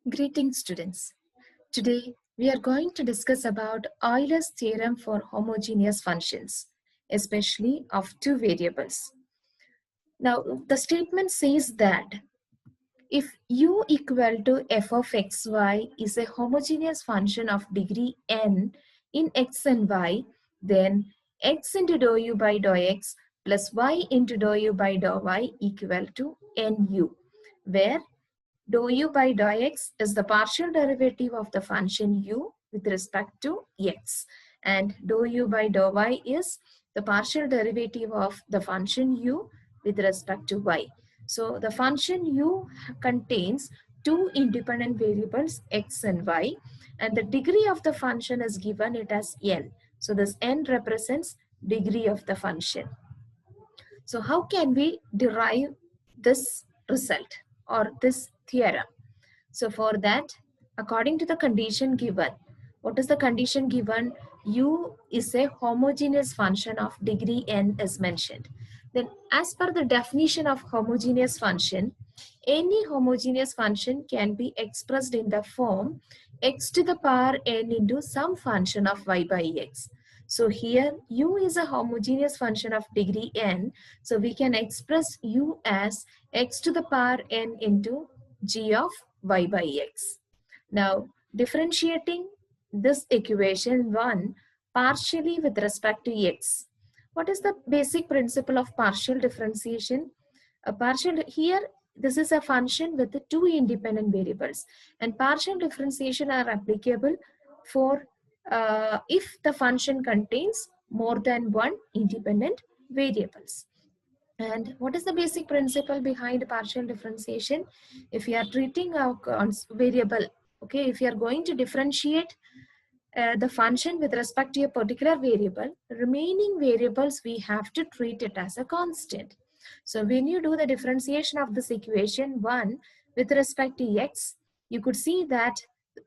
Greetings students. Today we are going to discuss about Euler's theorem for homogeneous functions, especially of two variables. Now the statement says that if u equal to f of xy is a homogeneous function of degree n in x and y, then x into dou u by dou x plus y into dou u by dou y equal to nu, where dou u by dou x is the partial derivative of the function u with respect to x, and dou u by dou y is the partial derivative of the function u with respect to y. So the function u contains two independent variables x and y, and the degree of the function is given it as n. So this n represents degree of the function. So how can we derive this result or this theorem? So for that, according to the condition given, what is the condition given? U is a homogeneous function of degree n is mentioned. Then as per the definition of homogeneous function, any homogeneous function can be expressed in the form x to the power n into some function of y by x. So here u is a homogeneous function of degree n. So we can express u as x to the power n into g of y by x. Now differentiating this equation 1 partially with respect to x. What is the basic principle of partial differentiation? A partial here, this is a function with the two independent variables, and partial differentiation are applicable for if the function contains more than one independent variables. And what is the basic principle behind partial differentiation? If you are treating a variable, okay, if you are going to differentiate the function with respect to a particular variable, remaining variables we have to treat it as a constant. So when you do the differentiation of this equation 1 with respect to x, you could see that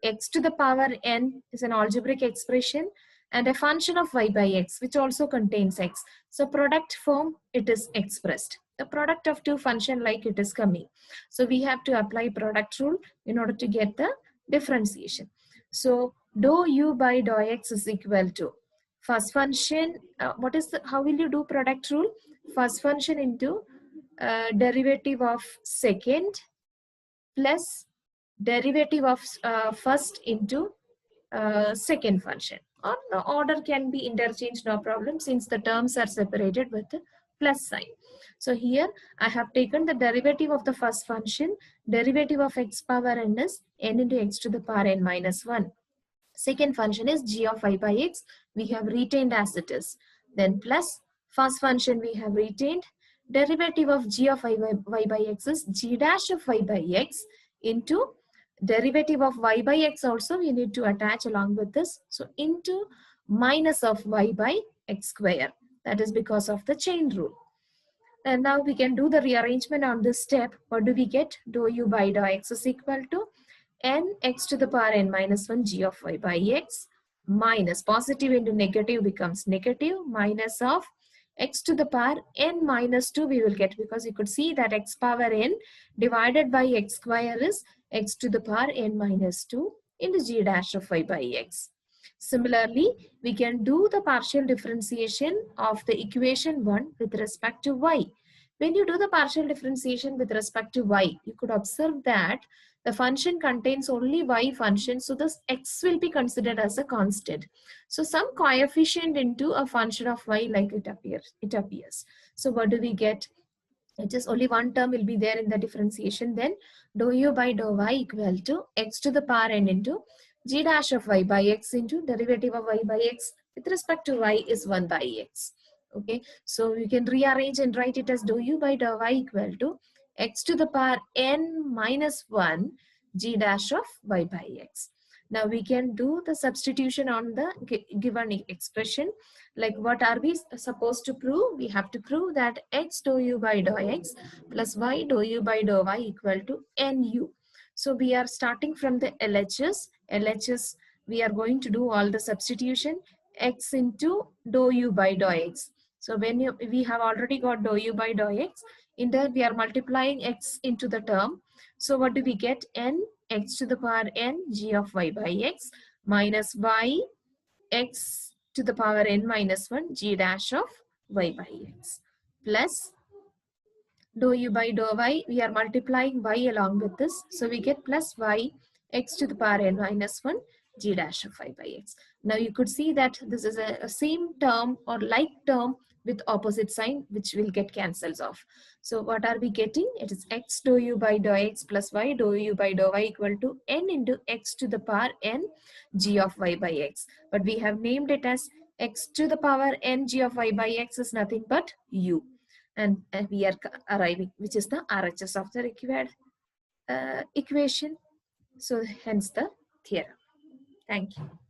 x to the power n is an algebraic expression and a function of y by x which also contains x. So product form it is expressed. The product of two function like it is coming. So we have to apply product rule in order to get the differentiation. So dou u by dou x is equal to first function. How will you do product rule? First function into derivative of second plus derivative of first into second function, or the order can be interchanged, no problem, since the terms are separated with the plus sign. So here I have taken the derivative of the first function. Derivative of x power n is n into x to the power n minus 1. Second function is g of y by x, we have retained as it is. Then plus first function we have retained. Derivative of g of y by x is g dash of y by x into derivative of y by x also we need to attach along with this. So into minus of y by x square. That is because of the chain rule. And now we can do the rearrangement on this step. What do we get? Dou u by dou x is equal to n x to the power n minus 1 g of y by x minus positive into negative becomes negative minus of x to the power n minus 2 we will get, because you could see that x power n divided by x square is x to the power n minus 2 into g dash of y by x. Similarly, we can do the partial differentiation of the equation 1 with respect to y. When you do the partial differentiation with respect to y, you could observe that the function contains only y function, so this x will be considered as a constant. So some coefficient into a function of y like it appears. So what do we get? It is only one term will be there in the differentiation. Then dou u by dou y equal to x to the power n into g dash of y by x into derivative of y by x with respect to y is 1 by x. Okay, so you can rearrange and write it as dou u by dou y equal to x to the power n minus 1 g dash of y by x. Now we can do the substitution on the given expression. Like what are we supposed to prove? We have to prove that x dou u by dou x plus y dou u by dou y equal to nu. So we are starting from the LHS. LHS, we are going to do all the substitution. X into dou u by dou x. So when we have already got dou u by dou x, In that we are multiplying x into the term. So what do we get? N x to the power n g of y by x minus y x to the power n minus 1 g dash of y by x plus dou u by dou y. We are multiplying y along with this. So we get plus y x to the power n minus 1 g dash of y by x. Now you could see that this is a same term or like term with opposite sign, which will get cancels off. So what are we getting? It is x dou u by dou x plus y dou u by dou y equal to n into x to the power n g of y by x. But we have named it as x to the power n g of y by x is nothing but u. And we are arriving, which is the RHS of the required equation. So hence the theorem. Thank you.